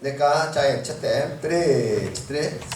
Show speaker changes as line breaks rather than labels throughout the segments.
내가 자의 첫째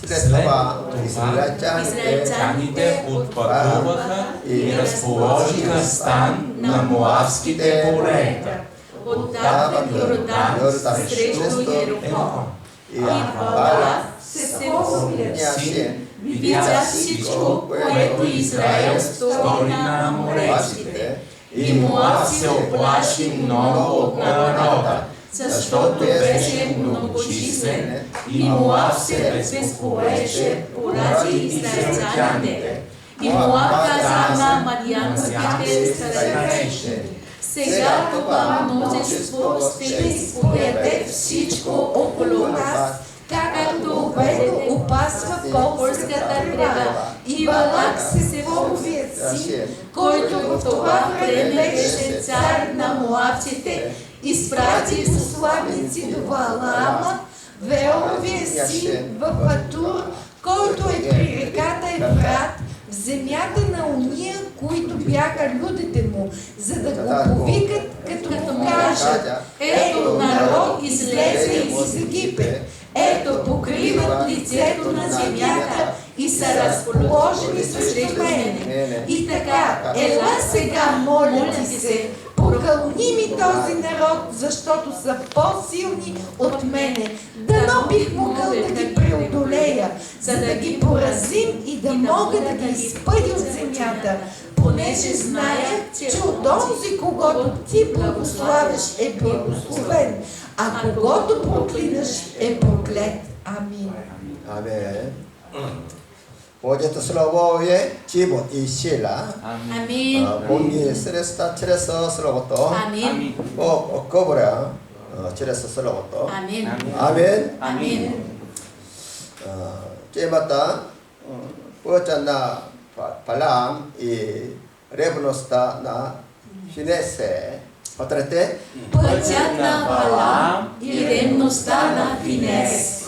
스레스와 Израиль
Израильтяните отпътуваха и разположиха стан на Моавските полета.
Отдават Йордан срещу Ерихо. И Бала се погледна. Видя всичко, което Израил стори на аморейците.
И Моав се оплаши много от народа, защото беше многочислен, и Моав се безпокоеше поради израильтяните.
И Моав каза на мадианските старейшини: сега това множество ще изповеде всичко около нас, както опасва полската трева. И Балак сесовият син, който в това време беше цар на моавците, изпрати посланици до Валаама, Веовия син в Патур, който е при реката Ефрат, в земята на уния, които бяха людите му, за да го повикат, като му кажат: ето народ излезе из Египет, ето покриват лицето на земята и са разположени срещу мене. И така, ела сега, моля ти се, покълни ми този народ, защото са по-силни от мене. Дано бих могъл да ги преодолея, за да ги поразим и да мога да ги изпъдя от земята, понеже зная, че от онзи, когото ти благославяш, е благословен, а когото проклинаш, е проклет. Амин.
아멘. 보제트 슬로보의 지분 이실라.
아멘.
본기 스레스타 치레서 슬로보토.
아멘.
거버려. 치레서 슬로보토.
아멘.
아멘.
아멘.
제마다 보잖나 발람 이 레브노스타 나 피네세. 어떨때?
Пътят на Валаам и ревността на Финес.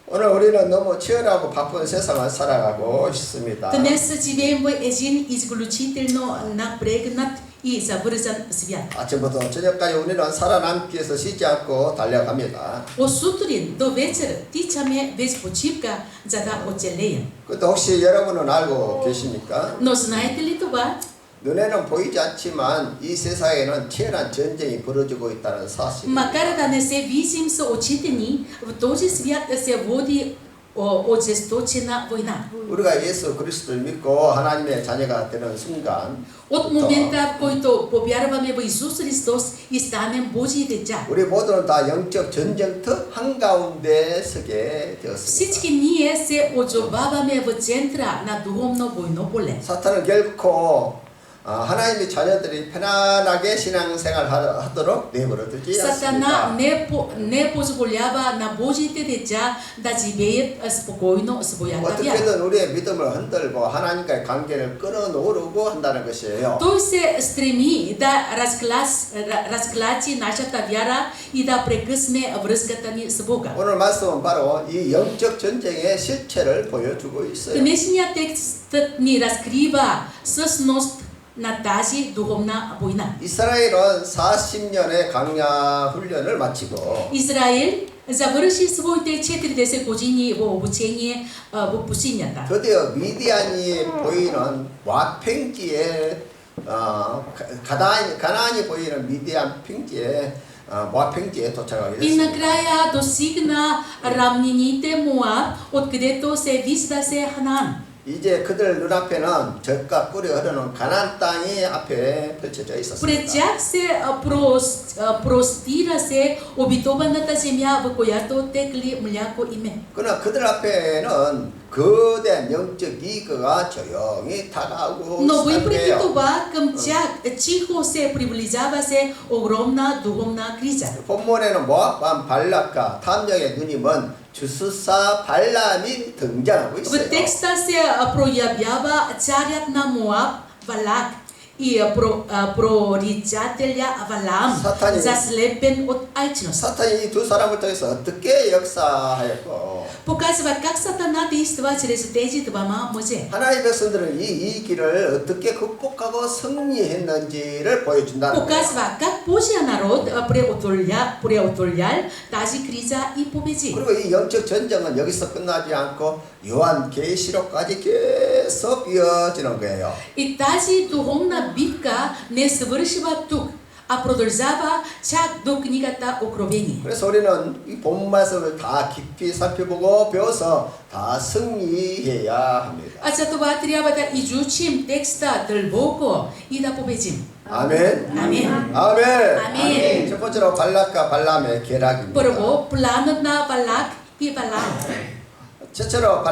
오늘 우리는 너무 치열하고 바쁜 세상을 살아가고 있습니다.
Днес живеем в един изключително напрегнат и завързан свят.
아침부터 저녁까지 우리는 살아남기 위해서 쉬지 않고 달려갑니다.
От сутрин до вечер тичаме без почивка, за да оцелеем.
그것도 혹시 여러분은 알고 계십니까?
Но знаете ли това?
눈에는 보이지 않지만 이 세상에는 치열한 전쟁이 벌어지고 있다는 사실.
Макар да не се видим с очите ни, в този свят се води ожесточена война.
우리가 예수 그리스도를 믿고 하나님의 자녀가 되는 순간
От момента, в който повярваме в Исус Христос и станем Божии деца,
우리 모두는 다 영적 전쟁터 한가운데 서게 되었습니다.
всички ние се озоваваме в центъра на духовно войно поле.
사탄은 결코 하나님의 자녀들이 편안하게 신앙생활 하도록 내버려두지
Сатана
않습니다.
не позволява на Божиите деца да живеят спокойно своята вяра.
어떻게든 우리의 믿음을 흔들고 하나님과의 관계를 끊어놓으려고 한다는 것이에요.
Той се стреми да разклати нашата вяра и да прекъсне връзката ни с Бога.
오늘 말씀은 바로 이 영적 전쟁의 실체를 보여주고 있어요.
Днешният текст ни разкрива същност на тази духовна война.
이스라엘은 40년의 광야 훈련을 마치고
Израил завърши своите 40 години в обучение в пустинята.
드디어 미디안이 보이는 와팽지에 가나안이 보이는 미디안 평지에 모압평지에 도착하게
И
됐습니다.
накрая достигна равнините Моаб, откъдето се вижда се Ханаан.
이제 그들 눈앞에는 젖과 꿀이 흐르는 가나안 땅이 앞에 펼쳐져
Пред
있었습니다.
тях се простира се обетованата земя, в която текли мляко и мед.
그러나 그들 앞에는 거대한 영적 이거가 조용히 다가오고
Но въпреки
있었는데요.
това към тях чихо се приближава се огромна духовна криза.
본문에는 모압 왕 발락과 탐정의 누님은 주스사 발람이 등장하고
В
있어요.
текста се проявява царят на Моаб Валак и прорицателя Авалам
Сатане.
заслепен от алчност.
사탄이 이 두 사람을 통해서 어떻게 역사하였고
Показва как Сатана действа чрез тези двама мъже.
하나님의 백성들은 이 길을 어떻게 극복하고 승리했는지를 보여준다는 거예요.
Показва как Божия народ преодолял тази криза и победи.
그리고 이 영적 전쟁은 여기서 끝나지 않고 요한계시록까지 계속 이어지는 거예요.
И тази духовна битка не свършва тук, а продължава чак до книгата Откровение.
그래서 우리는 이 본 말씀을 다 깊이 살펴보고 배워서 다 승리해야 합니다.
А за това трябва да изучим текста дълбоко и да победим.
아멘.
아멘.
아멘.
아멘.
첫 번째로 발락과 발람의 계략입니다.
Първо, планът на Валак и Валам.
첫째로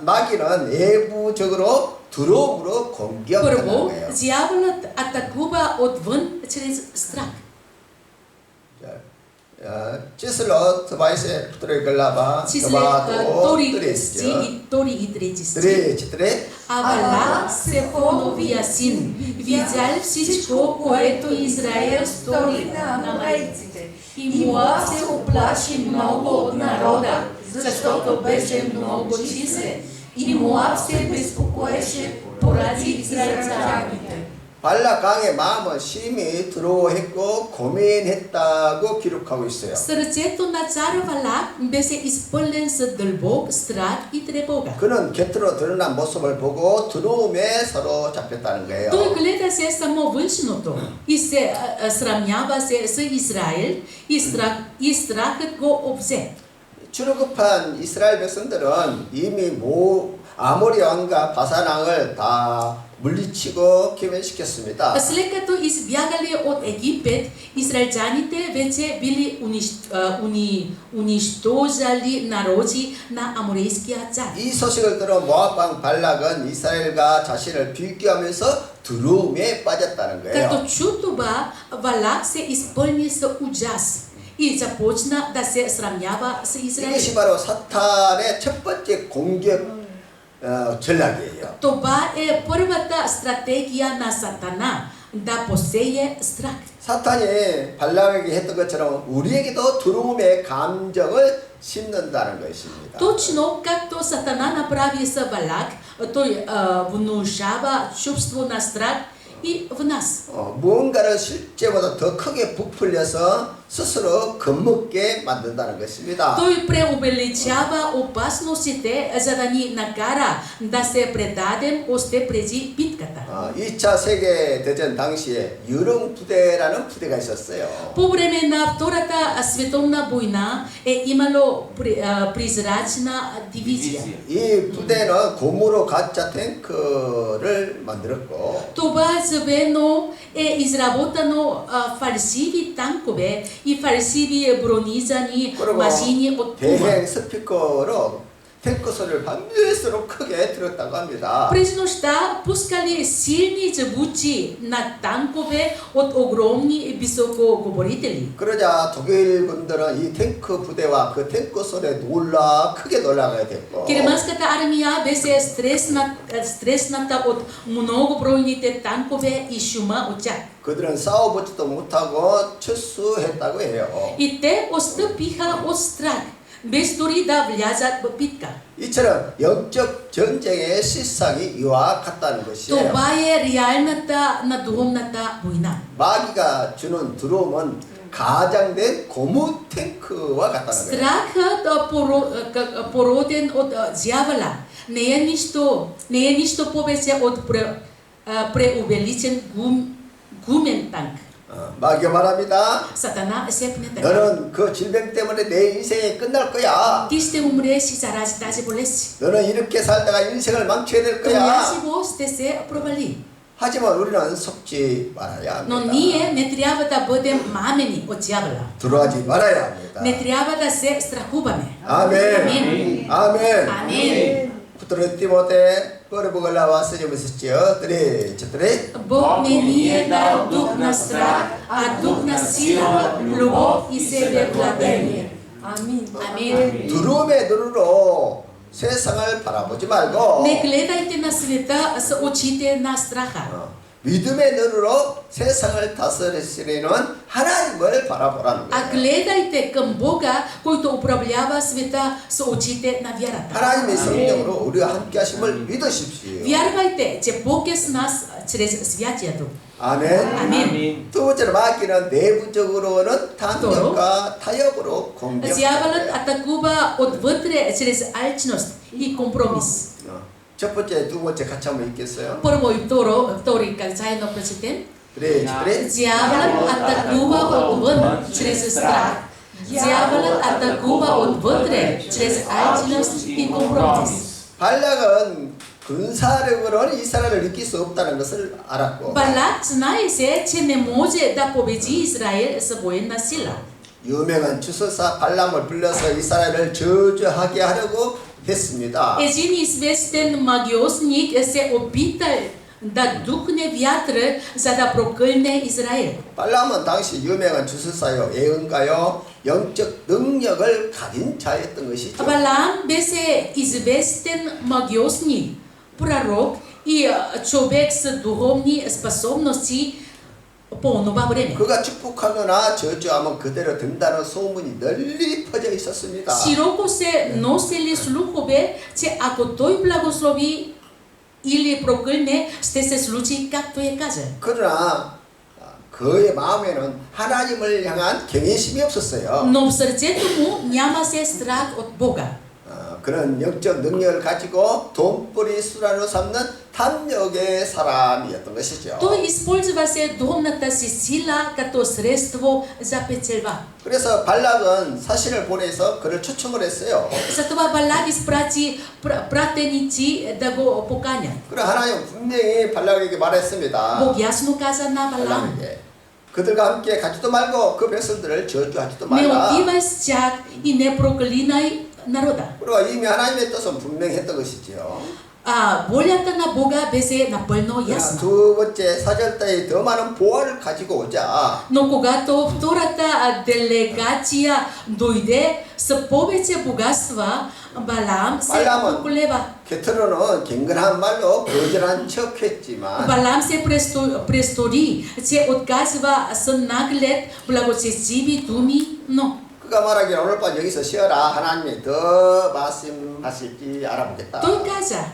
마귀는 내부적으로 두려움으로 공격하는
Първо,
거예요.
дяволът атакува отвън чрез страх.
찌슬로 트바이세 프트레 글라바
Числе
트바도
втори
트레스죠.
и втори и трети стих.
트레
А Валак, Сефоновия син, видял всичко, което Израел стори на аморейците. И Моаб се оплаши много от народа, защото беше много числен. И Моаб се безпокоеше поради израелтяните.
발락 강의 마음은 심히 두려워했고 고민했다고 기록하고 있어요.
Сърцето на цар Валак беше изпълнен с дълбок страх и тревога.
그는 곁으로 드러난 모습을 보고 두려움에 사로잡혔다는 거예요.
Той гледа се само външното и се сравнява се с Израел и страхът го обзе.
출급한 이스라엘 백성들은 이미 아모리 왕과 바산 왕을 다 물리치고 기면시켰습니다.
След като избягали от Египет, израелтяните вече били унищожали народи на аморейския цар.
이 소식을 들어 모압 왕 발락은 이스라엘과 자신을 비교하면서 두려움에 빠졌다는 거예요.
Като чу това, Валак се изпълни с ужас и започна да се сравнява с Израел.
이것이 바로 사탄의 첫 번째 공격 전략이에요.
Това е първата стратегия на Сатана да посее страх.
사탄이 발람에게 했던 것처럼 우리에게도 두려움의 감정을 심는다는 것입니다.
Точно както Сатана направи с Валак, той внушава чувство на страх и в нас.
무언가를 실제보다 더 크게 부풀려서 스스로 겁먹게 만든다는 것입니다.
Той преувеличава опасностите, за да ни накара да се предадем още преди битката.
2차 세계대전 당시에 유령 부대라는 부대가 있었어요.
По време на Втората световна война е имало призрачна дивизия.
이 부대는 고무로 가짜 탱크를 만들었고
Това звено е изработено фалшиви танкове и фалшиви бронизани машини от Пума.
대행 스피커로 탱크 소리를 밤새도록 크게 들었다고 합니다.
През нощта пускали силни звуци на танкове от огромни високоговорители.
그러자 독일 분들은 이 탱크 부대와 그 탱크 소리에 크게 놀라게 됐고
Германската армия беше стресната от многобройните танкове и шума от тях.
그들은 싸워보지도 못하고 철수했다고 해요.
И те отстъпиха от страх, без дори да влязат в битка.
이처럼 영적 전쟁의 실상이 이와 같다는 것이에요.
Това е реалната на духовната война.
마귀가 주는 두려움은 가장된 고무 탱크와 같다는 거예요.
Страхът, породен от дявола, не е нищо повече от преувеличен гумен танк.
마귀가 말합니다.
Сатана сепне така.
너는 그 질병 때문에 내 인생이 끝날 거야.
Ти ще умреш и зарази тази болест.
너는 이렇게 살다가 인생을 망쳐야 될
Твоя
거야.
живот ще се провали.
하지만 우리는 속지 말아야
Но
합니다.
ние не трябва да бъдем мамени от дявола.
들어가지 말아야 합니다.
Не трябва да се страхуваме.
아멘.
아멘.
아멘.
Амин.
Второ Тимоте, първа глава, 7 стих, 3.
Бог не ни е дал дух на страх, а дух на сила, любов и себевладение.
Амин.
Амин.
두려움의 눈으로 세상을 바라보지 말고
Не гледайте на света с очите на страха.
믿음의 눈으로 세상을 다스리시는 하나님을 바라보라는
A
거예요.
гледайте към Бога, който управлява света с очите на вярата.
하나님의 성령으로 우리와 함께 하심을 믿으십시오.
Вярвайте, че Бог е с нас чрез Святия Дух.
아멘.
Амин.
두 번째로 마귀는 내부적으로는 탐욕과 타협으로 공격해요.
Дяволът атакува отвътре чрез алчност и компромис.
첫 번째, 두 번째 같이 한번 읽겠어요.
Първо и втори, как заедно прочетем.
그래,
Дяволът атакува отвън чрез страх. Дяволът атакува отвътре чрез алчност и компромис.
발락은 군사력으로는 이스라엘을 이길 수 없다는 것을 알았고
Балак знаеше, че не може да победи Израил с военна сила.
유명한 주술사 발람을 불러서 이스라엘을 저주하게 하려고 했습니다.
Един известен магиосник се опита да духне вятъра, за да прокълне Израил.
발람은 당시 유명한 주술사요, 예언가요, 영적 능력을 가진 자였던 것이죠.
Балам беше известен магиосник, пророк и човек с духовни способности по онова време.
그가 축복하거나 저주하면 그대로 된다는 소문이 널리 퍼져 있었습니다.
Широко се носили слухове, че ако той благослови или прокълне, ще се случи както е казал.
그러나 그의 마음에는 하나님을 향한 경외심이 없었어요.
Но в сърцето му нямаше страх от Бога.
그런 영적 능력을 가지고 돈벌이 수단으로 삼는 탐욕의 사람이었던 것이죠.
Той използваше духовната си сила като средство за печелба.
그래서 발락은 사신을 보내서 그를 초청을 했어요.
Затова Балак изпрати пратеници да го поканят.
그러나 하나님 분명히 발락에게 말했습니다.
Бог ясно каза на Балам:
발락에게 그들과 함께 가지도 말고 그 백성들을 저주하지도
не
말라.
отивай с тях и не проклинай народа.
그리고 이미 하나님의 뜻은 분명했던 것이지요.
Волята на Бога беше напълно ясна.
두 번째 사절단이 더 많은 보화를 가지고 오자
Но когато втората делегация дойде с повече богатства, Балам се поколева.
겉으로는 경건한 말로 거절한 척했지만
Балам се престори, че отказва с наглед благочестиви думи, но
그가 말하기를 오늘 밤 여기서 쉬어라. 하나님이 더 말씀하실지 알아보겠다.
той каза: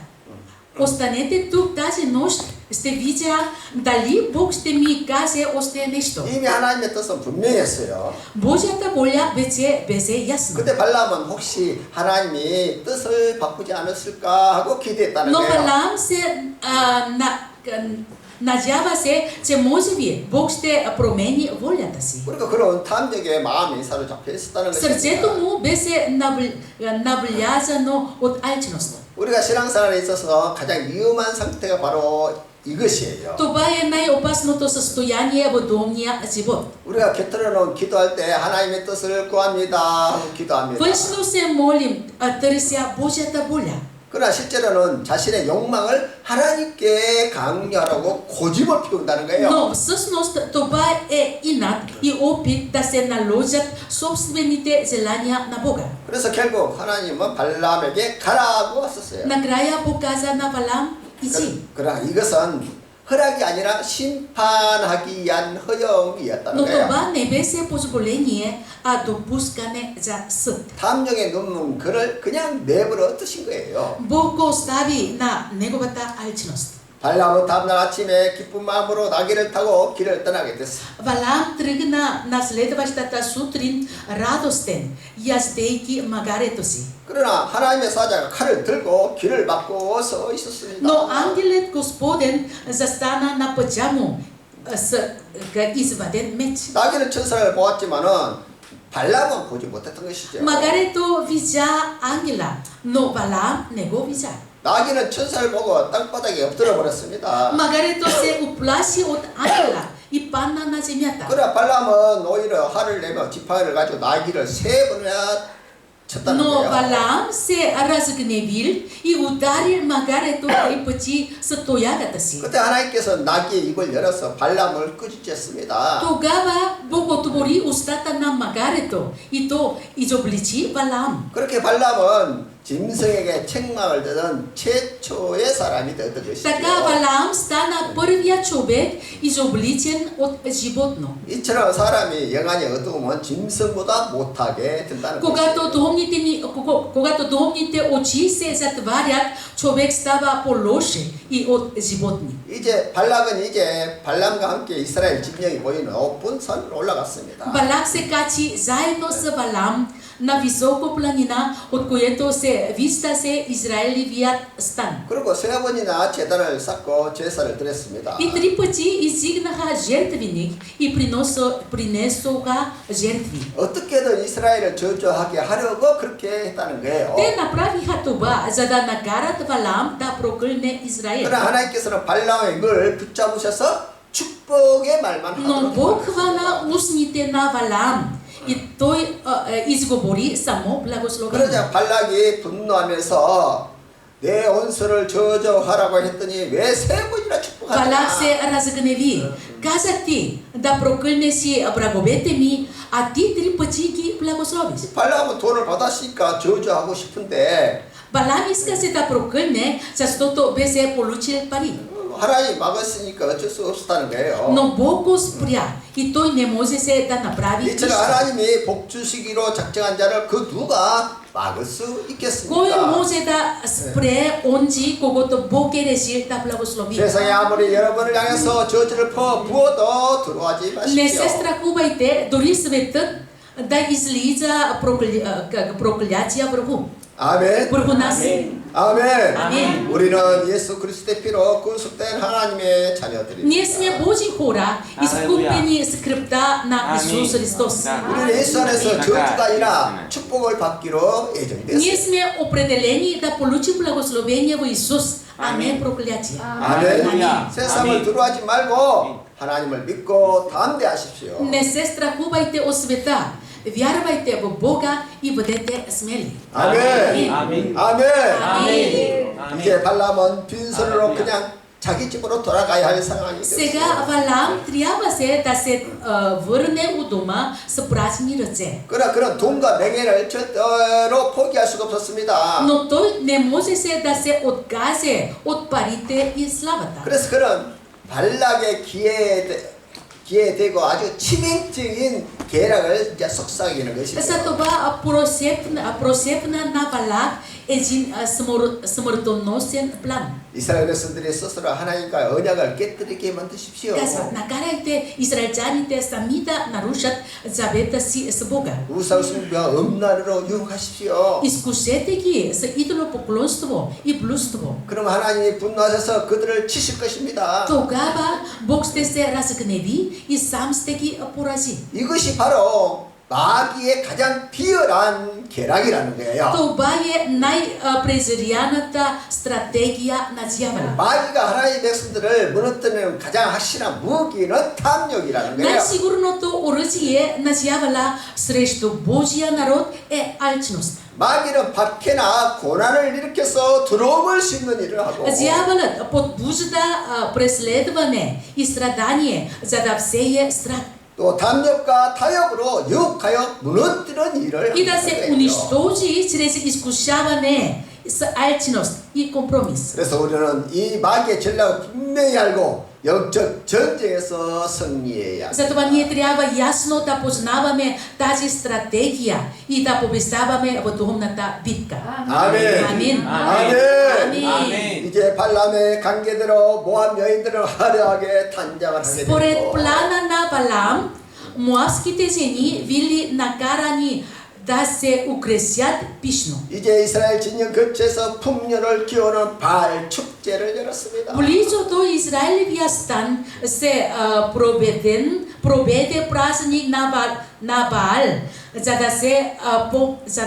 останете тук тази нощ, ще видя дали Бог ще ми каже още нещо.
이미 하나님의 뜻은 분명했어요.
Божията воля вече беше ясна.
근데 발람은 혹시 하나님이 뜻을 바꾸지 않았을까 하고 기대했다는
Но
거예요.
Балам се надява се, че може би Бог ще промени волята си.
그러니까 그런 탐욕의 마음이 사로잡혀 있었다는
Сърцето
것입니다.
му беше наблязано от алчност.
우리가 신앙생활에 있어서 가장 위험한 상태가 바로 이것이에요.
Това е най-опасното състояние в духовния живот.
우리가 겉으로는 기도할 때 하나님의 뜻을 구합니다 하고 기도합니다.
Външно се молим, търся Божията воля.
그러나 실제로는 자신의 욕망을 하나님께 강요하라고 고집을 피운다는 거예요.
Но всъщност това е инат и опит да се наложат собствените желания на Бога.
그래서 결국 하나님은 발람에게 가라고 왔었어요.
Накрая Бог каза на Балам: иди.
그러나 이것은 허락이 아니라 심판하기 위한 허용이었다는
Но
거예요.
това не беше позволение, а допускане за съд.
탐욕에 눈문 그를 그냥 내버려 두신 거예요.
Бог го остави на неговата алчност.
발람은 다음날 아침에 기쁜 마음으로 나귀를 타고 길을 떠나게 됐어.
Валам тръгна на следващата сутрин радостен, яздейки магарето си.
그러나 하나님의 사자가 칼을 들고 길을 막고 서 있었습니다.
Но ангелът Господен застана на пътя му с изваден меч.
나귀는 천사를 보았지만은 발람은 보지 못했던 것이죠.
Магарето видя ангела, но Валам не го видя.
나귀는 천사를 보고 땅바닥에 엎드려 버렸습니다.
Магарето се уплаши от ангела и падна на земята.
그러나 발람은 오히려 화를 내며 지팡이를 가지고 나귀를 세 번이나 쳤다는
Но
거예요.
Валам се разгневил и ударил магарето 3 пъти с тоягата си.
그때 하나님께서 나귀의 입을 열어서 발람을 꾸짖었습니다.
Тогава Бог отвори устата на магарето и то изобличи Валам.
그렇게 발람은 짐승에게 책망을 듣는 최초의 사람이 되었던 것이죠.
Така Валаам стана първия човек, изобличен от животно.
이처럼 사람이 영안이 어두우면 짐승보다 못하게 된다는
Когато
것이죠.
духовните очи се затварят, човек става по-лош и от животни.
이제 발락은 이제 발람과 함께 이스라엘 진영이 보이는 높은 산으로 올라갔습니다.
Балак се качи заедно с Валам на висока планина, от която се вижда се Израилевият стан.
그리고 세 번이나 제단을 쌓고 제사를 드렸습니다.
И 3 пъти издигнаха жертвеник и принесоха жертви.
어떻게든 이스라엘을 저주하게 하려고 그렇게 했다는 거예요.
Те направиха това, за да накарат Валам да прокълне Израил.
그러나 하나님께서는 발람의 입을 붙잡으셔서 축복의 말만
Но
하도록
Бог хвана устните на Валам и той изговори само благословение.
그러자 발락이 분노하면서 내 온수를 저주하라고 했더니 왜 세 번이나 축복하냐?
Валак се разгневи. Казах ти да прокълне си враговете ми, а ти 3 пъти ги благословиш.
발람은 돈을 받았으니까 저주하고 싶은데
Балам искаше да прокълне, защото беше получил пари.
하나님이 막았으니까 어쩔 수 없었다는 거예요.
Но Бог го спря и той не можеше да направи
이처럼
нищо.
하나님이 복 주시기로 작정한 자를 그 누가 막을 수
Кой
있겠습니까?
може да спре онзи, когото Бог е решил да благослови?
세상에 아무리 여러분을 향해서 저주를 부어도 들어가지
Не се
마십시오.
страхувайте, дори светът да излиза проклятия върху нас.
아멘.
아멘.
우리는 예수 그리스도의 피로 구속된 하나님의 자녀들입니다.
Ние сме Божи хора, изкупени с кръвта на Исус Христос.
우리는 예수 안에서 저주가 아니라 축복을 받기로
Ние
예정됐습니다.
сме определени да получим благословение в Исус, а не проклятие.
아멘. 세상을 두려워하지 말고 하나님을 믿고 담대하십시오.
Не се страхувайте от света. Вярвайте в Бога и бъдете смели.
아멘.
아멘.
아멘.
아멘.
이제 발람은 빈손으로 그냥 자기 집으로 돌아가야 할 상황이
Сега
되었어요.
Валам трябваше да се върне у дома с празни ръце.
그러나 그런 돈과 명예를 절대로 포기할 수가 없었습니다.
Но той не можеше да се откаже от парите и славата.
그래서 그런 발락의 기회에 대고 아주 치명적인 계략을 이제 속삭이는 것이죠.
Затова просепна на Валак един смъртоносен план.
이스라엘 백성들이 스스로 하나님과 언약을 깨뜨리게 만드십시오.
Казват, накарайте израелтяните сами да нарушат завета си с Бога.
우상숭배와 음란으로 유혹하십시오.
Изкушете ги с идолопоклонство и блудство.
그럼 하나님이 분노하셔서 그들을 치실 것입니다.
Тогава Бог ще се разгневи и сам ще ги порази.
이것이 바로 마귀의 가장 비열한 계략이라는 거예요.
Това е най-презиряната стратегия на дявола.
마귀가 하나님의 백성들을 무너뜨리는 가장 확실한 무기는 탐욕이라는 거예요.
Най-сигурното оръжие на дявола срещу Божия народ е алчност.
마귀는 박해나 고난을 일으켜서 두려움을 심는 일을 하고
Дяволът подбужда преследване и страдание, за да всее страх.
또 탐욕과 타협으로 유혹하여 무너뜨리는 일을
И да се
하는 거예요.
унищожи чрез изкушаване с алчност и компромис.
그래서 우리는 이 마귀의 전략을 분명히 알고 영적 전쟁에서 승리해야 합니다.
Затова ние трябва ясно да познаваме тази стратегия и да побеждаваме в духовната битка.
아멘.
아멘.
아멘.
아멘.
이제 발람의 관계대로 모압 여인들을 화려하게 단장을 하게
Според
되고
плана на Валам, моабските жени били накарани да се украсят пишно.
이제 이스라엘 진영 근처에서 풍년을 기원하는 발 축제를 열었습니다.
Близо до Израилевия стан се проведе празник на Баал, за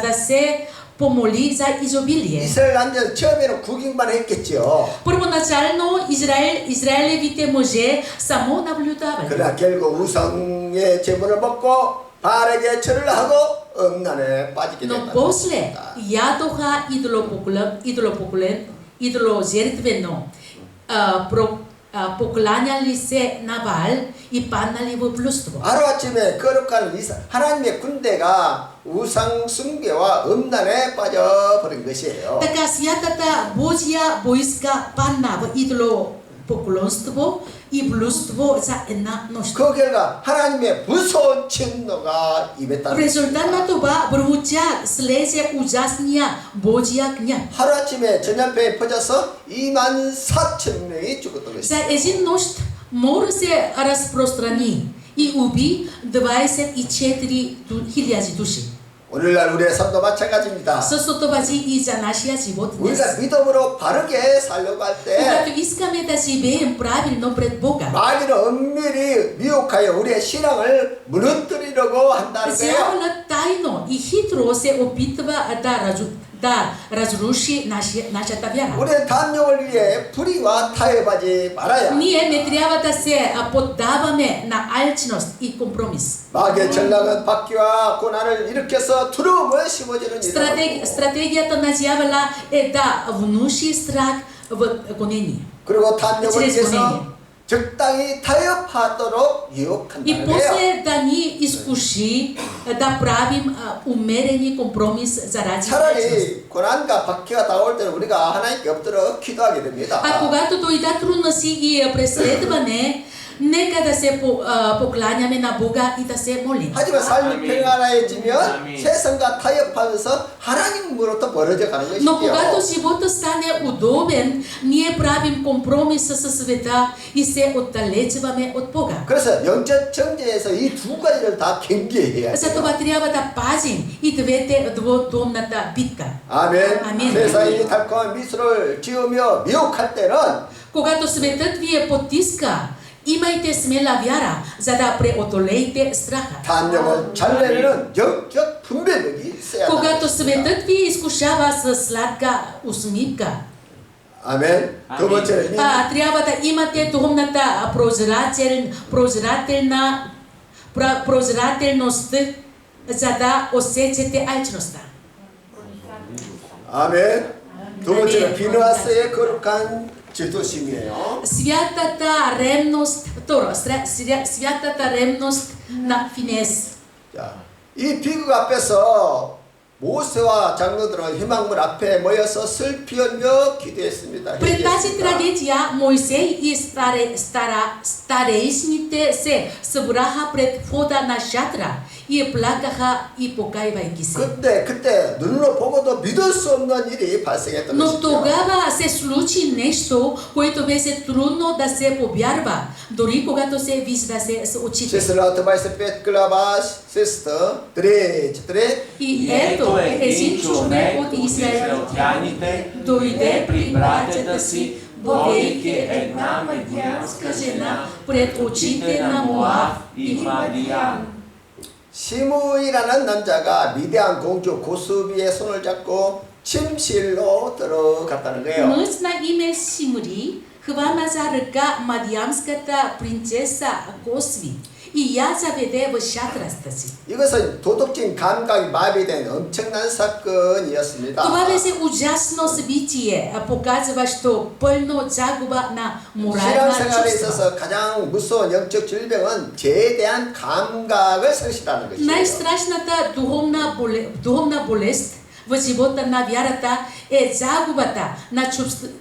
да се помоли за изобилие.
이스라엘 남자는 처음에는 구경만 했겠죠.
Първоначално Израилевите мъже само наблюдавали.
그러나 결국 우상의 제물을 먹고 발에게 절을 하고 음란에 빠지게
Но
된다.
после ядоха идоложертвено, покланяли се на Баал и паднали в блудство.
하루아침에 거룩한 하나님의 군대가 우상 숭배와 음란에 빠져버린 것이에요.
Така святата Божия войска падна в идолопоклонство и блудство за една нощ.
그 결과 하나님의 무서운 진노가
В
임했다는
резултат на
것입니다.
това върху слезе ужасния Божия гняв.
하루아침에 전염병이 퍼져서 24,000명이 죽었던
За
것입니다.
един нощ мор се разпространи и уби 24 000 души.
오늘날 우리의 삶도 마찬가지입니다.
Същото важи и за нашия живот днес.
우리가 믿음으로 바르게 살려고 할 때
Когато искаме да живеем правилно пред Бога,
마귀는 은밀히 미혹하여 우리의 신앙을 무너뜨리려고 한다는 거예요.
дяволът тайно и хитро се опитва да разруши нашата вяра.
우리의 담력을 위해 불의와 타협하지 말아야.
Ние не трябва да се поддаваме на алчност и компромис.
마귀의 전략은 박해와 고난을 일으켜서 두려움을 심어주는 일이라고.
Стратегията на дявола е да внуши страх в гонение.
그리고 담력을
чрез
위해서
гонение.
적당히 타협하도록
И
유혹한다는 거예요.
после да ни изкуши да правим умерени компромис заради алчност.
차라리 고난과 박해가 다가올 때는 우리가 하나님께 엎드려 기도하게 됩니다.
А когато дойдат трудности и преследване, нека да се покланяме на Бога и да се молим.
하지만 삶이
아멘.
평안해지면
아멘.
세상과 타협하면서 하나님으로부터 멀어져 가는
Но
것이죠.
когато живота стане удобен, ние правим компромис със света и се отдалечваме от Бога.
그래서 영적 정죄에서 이 두 가지를 다 경계해야 돼요.
Затова трябва да пазим и двудомната битка.
아멘.
아멘.
세상이 달콤한 미소를 지으며 미혹할 때는
Когато светът ви потиска, имайте смела вяра, за да преодолеете страха.
담력을 잘 내려는 영적 분별력이 있어야
Когато
합니다.
светът ви изкушава с сладка усмивка,
아멘. 두 번째는
трябва да имате духовната прозрателност, за да усетите алчността.
아멘. 두 번째는
아멘.
비누아스의 거룩한 질투심이에요.
Святата ревност, второ, святата ревност на Финес.
자, 이 비극 앞에서 모세와 장로들은 희망문 앞에 모여서 슬피 흘려 기도했습니다.
Пред тази
회개했습니다.
трагедия Мойсей и старейшините се събраха пред входа на шатра и плакаха и покайвайки се.
그때 눈으로 보고도 믿을 수 없는 일이 발생했던
Но
것이죠.
тогава се случи нещо, което беше трудно да се повярва, дори когато се вижда с очите.
Сестра Томайса Петклабаш, сестра, тре.
И ето един човек от Израел дойде при братята си, водейки една мадианска жена пред очите на Моав и Мадиан.
시므이라는 남자가 미디안 공주 고수비의 손을 잡고 침실로 들어갔다는 거예요.
Мъж на име Шимри хвана за ръка мадиамската принцеса Косви и я заведе в шатрата си.
이것은 도덕적인 감각이 마비된 엄청난 사건이었습니다.
Това беше ужасно събитие, показващо пълно загуба на морална
신앙생활에
чувства.
있어서 가장 무서운 영적 질병은 죄에 대한 감각을 상실하는 것이에요.
Най-страшната духовна болест в живота на вярата е загубата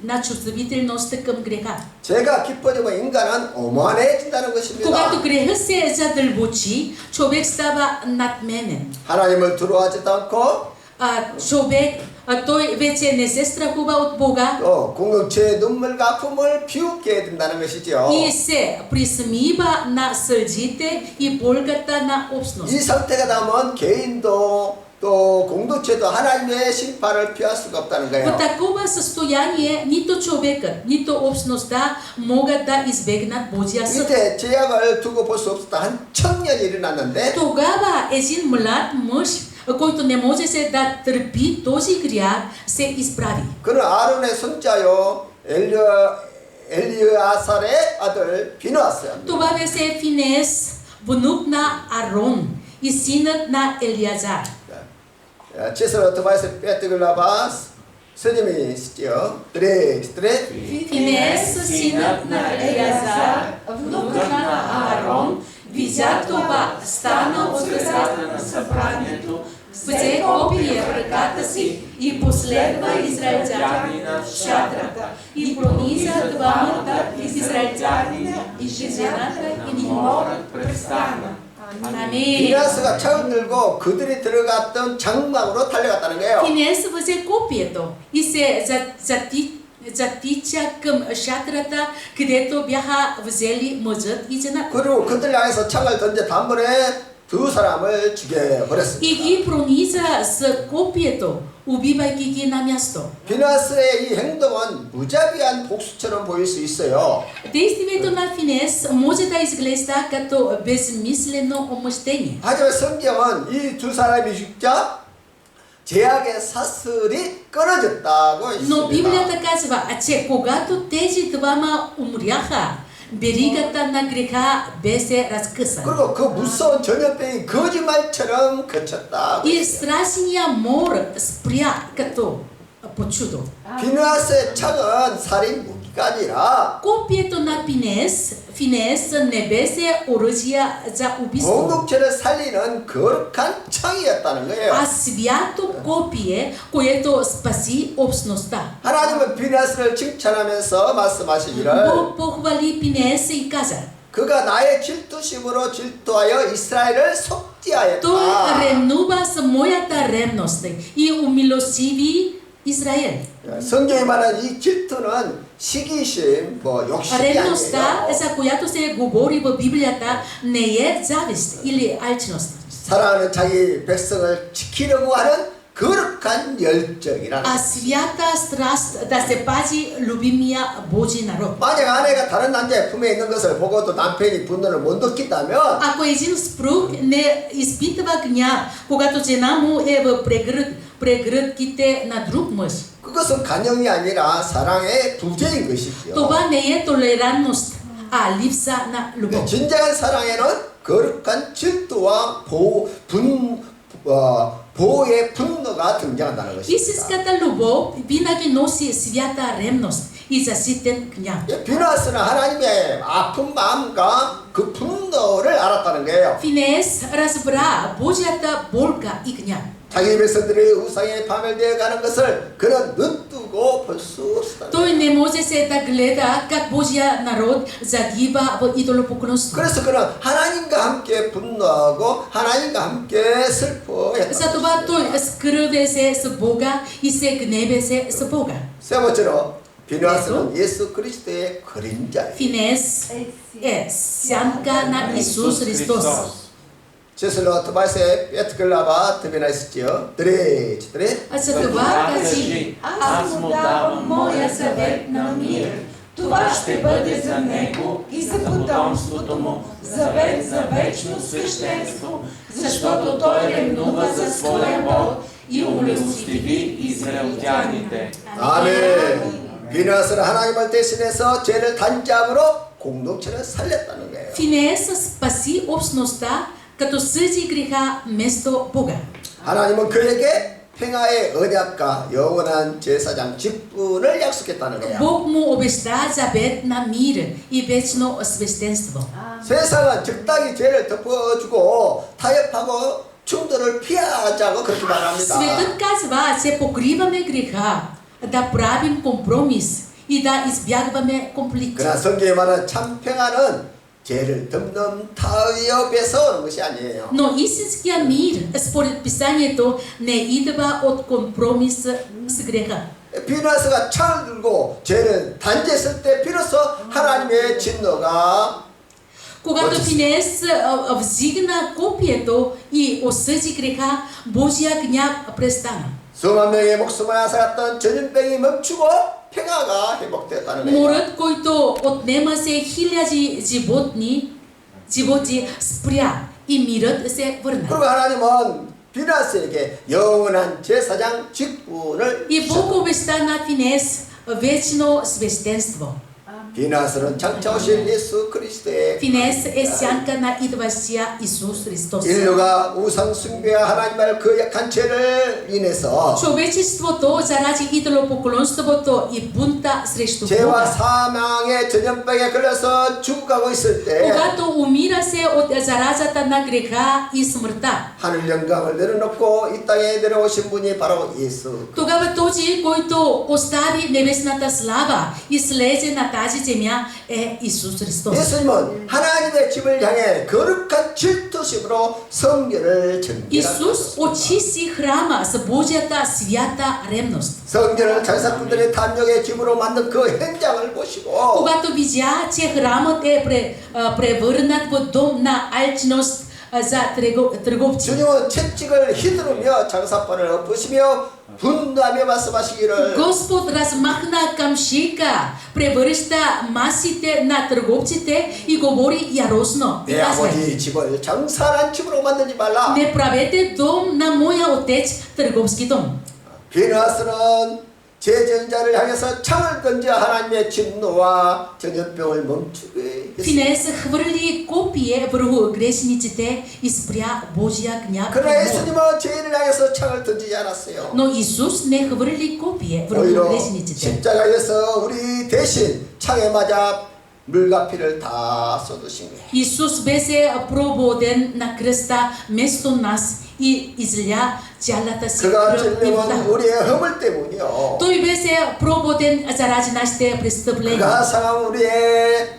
на чувствителността към греха.
죄가 깊어지면 인간은 오만해진다는 것입니다.
Когато греха се задълбочи, човек става надменен.
하나님을 두려워하지도 않고
Той вече не се страхува от Бога
또 공동체의 눈물과 아픔을 비웃게 된다는 것이죠.
и се присмива на сълзите и болката на общност.
이 상태가 나면 개인도 또 공동체도 하나님의 심판을 피할 수가 없다는
В
거예요.
такова състояние нито човекът, нито общността могат да избегнат Божия съд.
이때 제약을 두고 볼 수 없었다. 한 청년이 일어났는데
Тогава един млад мъж, който не можеше да търпи този грях, се изправи.
그는 아론의 손자요 엘리아살의 아들 비누아스입니다.
Това беше Финес, внук на Арон и синът на Елиазар.
제스로 토바에서 빼뜨글라바 스님이 있죠. 드레
Финес, синът на Елиазар, внук на Арон, видя това, стана от средата на събранието, взе копие в ръката си и последва израильтянина Шадрата и прониза двамата израильтянина и жената и
ворът престана.
Амин.
비나스가 창을 들고 그들이 들어갔던 장막으로 달려갔다는 거예요.
Финес взе копието и се затича към шатрата, където бяха взели мъжът и жената.
그리고 그들 향해서 창을 던져 단번에 두 사람을 죽여버렸습니다.
И ги прониза с копието, убивайки ги на място.
비나스의 이 행동은 무자비한 복수처럼 보일 수 있어요.
Действието на Финес може да изглежда като безмислено омъщение.
하지만 성경은 이 두 사람이 죽자 제약의 사슬이 끊어졌다고
Но
있습니다.
Библията казва, че когато тези двама умряха, беригата на греха беше разкъсана.
그리고 그 무서운 전염병이 거짓말처럼 그쳤다.
И страшния мор спря като по чудо.
비나스의 창은 살인 무기가 아니라
Копието на Финес не беше оръжие за убийство,
공동체를 살리는 거룩한 창이었다는 거예요.
а свято копие, което спаси общността.
하나님은 비나스를 칭찬하면서 말씀하시기를
Бог похвали Финес и каза,
그가 나의 질투심으로 질투하여 이스라엘을
той
속죄하였다.
ревнува с моята ревност и умилостиви Израел.
성경이 말하는 이 질투는 시기심, 욕심이
Ревността,
아니에요.
за която се говори в Библията, не е завист или алчност,
사랑하는 자기 백성을 지키려고 하는 거룩한 열정이라는
а
거예요.
свята страст да се пази любимия Божий народ.
만약 아내가 다른 남자의 품에 있는 것을 보고도 남편이 분노를 못 느낀다면
Ако един съпруг не изпитва гняв, когато жена му е в прегръдките на друг мъж,
그것은 간영이 아니라 사랑의 부재인 것이지요.
това не е толерантност, а липса на любов.
진정한 사랑에는 거룩한 질투와 보호의 분노가 등장한다는 것입니다.
Истинската любов винаги носи свята ревност и заситен гняв.
비나스는 하나님의 아픈 마음과 그 분노를 알았다는 거예요.
Финес разбра Божията болка и гняв.
자기 백성들의 우상에 파멸되어 가는 것을 그는 눈뜨고 볼 수 없었다.
Той не може се да гледа как Божия народ загиба в идолопоклонство.
그래서 그는 하나님과 함께 분노하고 하나님과 함께 슬퍼했다.
Затова той скръвеше с Бога и се гневеше с Бога.
세 번째로 비나스는 예수 그리스도의 그림자예요.
Финес е сянка на Исус Христос.
제슬로 토마스의 뼈트글라바 드비나 있었지요. 드레.
Затова кажи,
аз му давам
моя съвет на мир.
Това ще бъде за него и за потомството му, завет за вечно свещенство, защото той ревнува за своя бог и умилостиви израелтяните.
아멘. 비나스는 하나님을 대신해서 죄를 단죄함으로 공동체를 살렸다는 거예요.
Финес спаси общността, като съди греха вместо Бога.
하나님은 그에게 평화의 언약과 영원한 제사장 직분을 약속했다는 거야.
Бог му обеща завет на мир и вечно свещенство.
세상은 적당히 죄를 덮어주고 타협하고 충돌을 피하자고 그렇게 말합니다.
Светът казва, че покриваме греха, да правим компромис и да избягваме конфликт.
그러나 성경에 말하는 참 평화는 죄를 덮는 타협에서 오는 것이 아니에요.
Но истинския мир, според писанието, не идва от компромис с греха.
비나스가 창을 들고 죄를 단죄했을 때 비로소 하나님의 진노가
Когато Финес взигна копието и осъди греха, Божия гняв престана.
수만 명의 목숨을 앗아갔던 전염병이 멈추고 평화가 회복되었다는 거예요.
Морът, който отнемаше хиляди животи, спря и мирът се върна.
그리고 하나님은 비나스에게 영원한 제사장 직분을
И Бог обеща на Финес вечно свещенство.
비나스는 장차 오실 예수 그리스도의
Finés é sianka na idvasia Isus Christos.
인류가 우상 숭배와 하나님을 그 약한 죄를 인해서
Човечеството заради идолопоклонството и бунта срещу
죄와
Бога.
사망의 전염병에 걸려서 죽어가고 있을 때
Когато умира се от заразата на греха и смъртта,
하늘 영광을 내려놓고 이 땅에 내려오신 분이 바로 예수.
тогава този, който остави небесната слава и слезе на тази земя е Исус Христос.
예수님은 하나님의 집을 향해 거룩한 질투심으로 성전을 정결하셨습니다.
Исус очисти храма с Божията свята ревност.
성전을 장사꾼들의 탐욕의 집으로 만든 그 현장을 보시고
Когато видя, че храмът е превърнат в дом на алчност за търговци,
주님은 채찍을 휘두르며 장사꾼을 엎으시며 분노하며 말씀하시기를
Господ размахна камшика, превръща масите на търговците и говори яросно. И
내
казва:
아버지 집을 장사한 집으로 만들지 말라.
не правете дом на моя отец търговски дом.
비누아스는 제전자를 향해서 창을 던져 하나님의 진노와 전염병을 멈추게 했습니다.
Финес хвърли копие върху грешниците и спря Божия гняв.
그러나 예수님은 죄인을 향해서 창을 던지지 않았어요.
Но Исус не хвърли копие върху
오히려
грешниците.
십자가에서 우리 대신 창에 맞아 물과 피를 다 쏟으신 거예요.
Исус беше прободен на кръста вместо нас и изля цялата си
그가
кръв и
찔림은
вода.
우리의 허물 때문이요.
Той беше прободен заради нашите престъпления.
그가 상한 우리의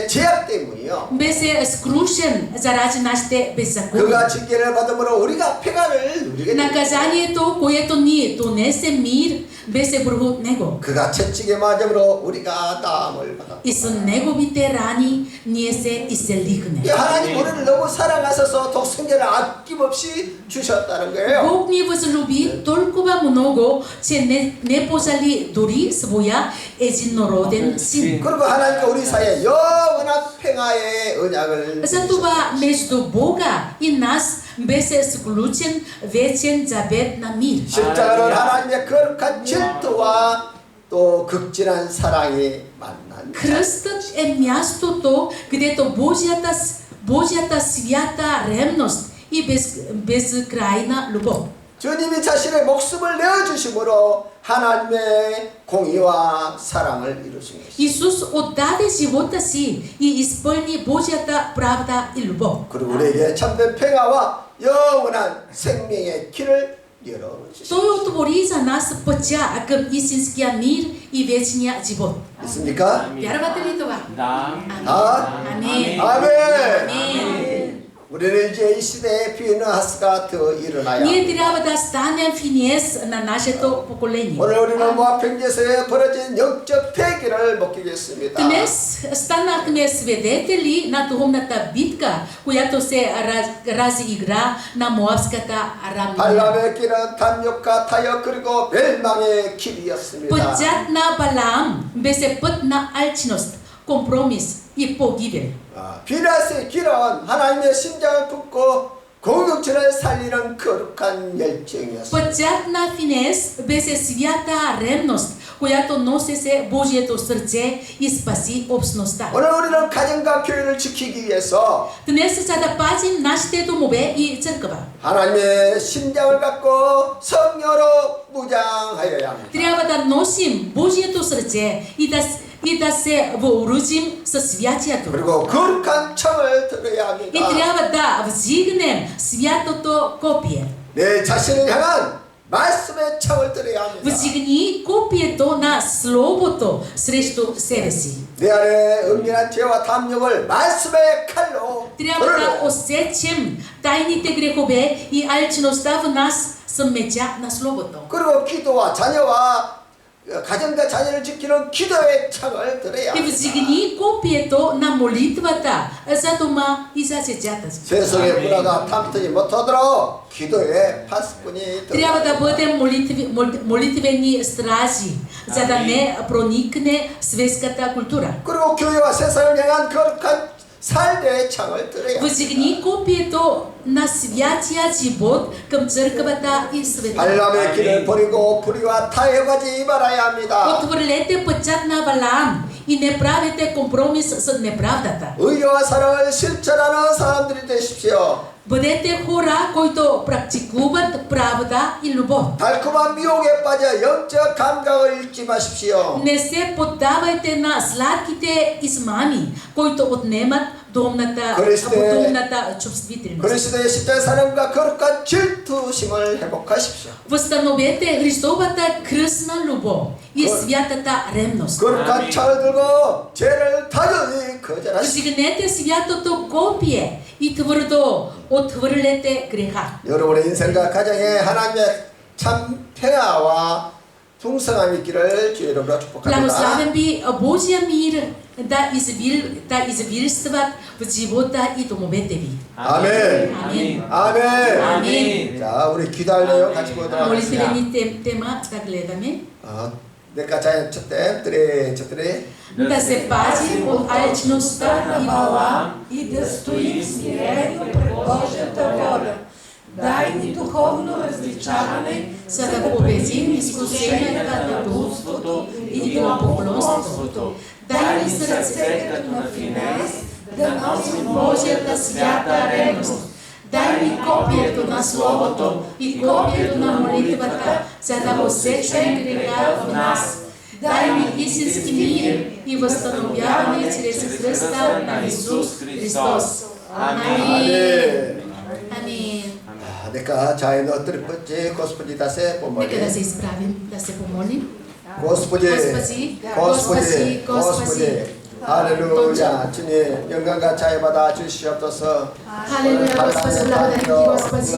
죄악 때문이요.
Беше скрушен заради нашите беззакония.
그가 징계를 받음으로 우리가 평안을 누리게 됩니다.
Наказанието, което ни донесе мир, беше върху него.
그가 채찍에 맞음으로 우리가 나음을 받았다.
И с неговите рани ние се изцелихме.
하나님 우리를 너무 사랑하셔서 독생자를 아낌없이 주셨다는 거예요.
Бог ни възлюби толкова много, че не пожали дори своя единороден син.
그리고 하나님과 우리 사이에 영원한 평화의 언약을
Затова между Бога и нас беше сключен вечен завет на мир.
십자가는 하나님의 거룩한 질투와 또 극진한 사랑이 만난
Кръстът е мястото, където Божията свята ревност и безкрайна любов.
주님이 자신의 목숨을 내어주심으로 하나님의 공의와 사랑을 이루신 것입니다.
Исус отдаде живота си и изпълни Божията правда и любов.
그리고 우리에게 참된 평화와 영원한 생명의 길을 열어주십니다.
Той отвори за нас пътя към истинския мир и вечния живот.
있습니까?
Вярвате ли това?
Да.
Амин.
아멘.
Амин.
우리는 이제 이 시대에 비너하스가 더 일어나야
Ние
합니다.
трябва да станем финес на нашето поколение.
오늘 우리는 모압 평지에서 벌어진 영적 패기를 목격했습니다.
Днес станахме свидетели на духовната битка, която се разигра на Моабската равнина.
발람의 길은 탐욕과 타협 그리고 멸망의 길이었습니다.
Пътят на Балаам беше път на алчност, компромис и погибел.
비나스의 길은 하나님의 심장을 품고 공동체를 살리는 거룩한 열정이었습니다.
Пътят на Финес беше свята ревност, която носеше Божието сърце и спаси общността.
오늘 우리는 가정과 교회를 지키기 위해서
Днес, за да пазим нашите домове и църква,
하나님의 심장을 갖고 성령으로 무장하여야 합니다.
трябва да носим Божието сърце и да се въоръжим със святието.
그리고 거룩한 청을 들어야
И
합니다.
трябва да взигнем святото копие.
내 자신을 향한 말씀의 청을 들어야 합니다.
Взигни копието на Словото срещу себе си.
내 안에 은밀한 죄와 탐욕을 말씀의 칼로
Трябва да
돌려
усечем тайните грехове и алчността в нас с меча на Словото.
그리고 기도와 자녀와 가정과 자녀를 지키는 기도의 창을 들어야
И
합니다.
взигни копието на молитвата за дома и за децата си.
세상의 문화가 탐뜨지 못하도록 기도의 파수꾼이
Трябва да
들어야
бъдем молитвени стражи, за да не проникне светската култура.
그리고 교회와 세상을 향한 거룩한 삶의 창을 들어야 합니다.
Взигни копието на святия живот към църквата и света.
발람의 길을 버리고 불의와 타협하지 말아야 합니다.
Отхвърлете пътят на Валаам и не правите компромис с неправдата.
의와 사랑을 실천하는 사람들이 되십시오.
Бъдете хора, които практикуват правда и любов.
달콤한 미혹에 빠져 영적 감각을 잃지 마십시오.
Не се поддавайте на сладките измами, които отнемат
그리스도의-
подобната чувствителност.
그리스도의 십자가 사랑과 거룩한 질투심을 회복하십시오.
Възстановете Христовата кръстна любов и святата ревност.
거룩한 창을 들고 죄를 다져이 거절하십시오.
Взигнете святото копие и твърдо отхвърлете греха.
여러분의 인생과 가정에 하나님의 참 평화와 풍성함이 있기를 주의 이름으로 축복합니다.
Благославен би Божия мир да извирстват в живота и домовете ви.
아멘.
Амин.
아멘.
아멘.
자, 우리 기도할래요? 같이 보도록 하겠습니다.
Молитвени тема да гледаме.
내가 자연 첫대, 뜨레, 첫대.
Да се пази от алчността
на
и
Балам и да стоим смирено пред Божията воля. Дай ни духовно различаване,
за да победим изкушенията на блудството и на поклонството. Дай ни сърце
като на Финес, да носим
Божията свята ревност. Дай ни копието на Словото и копието на молитвата, за да усечем греха в нас. Дай ми истински мир и възстановяване чрез кръста на Исус Христос. Амин. Амин.
내가 자연 어떨 뻔지 Господи да се
Нека да
помоли.
се изправим, да се помолим.
Господи,
Господи,
Господи,
Господи,
Господи. 할렐루야. 주님 영광과 자유 받아 주시옵소서.
Халелуя, Господи, благодарим Ти, Господи.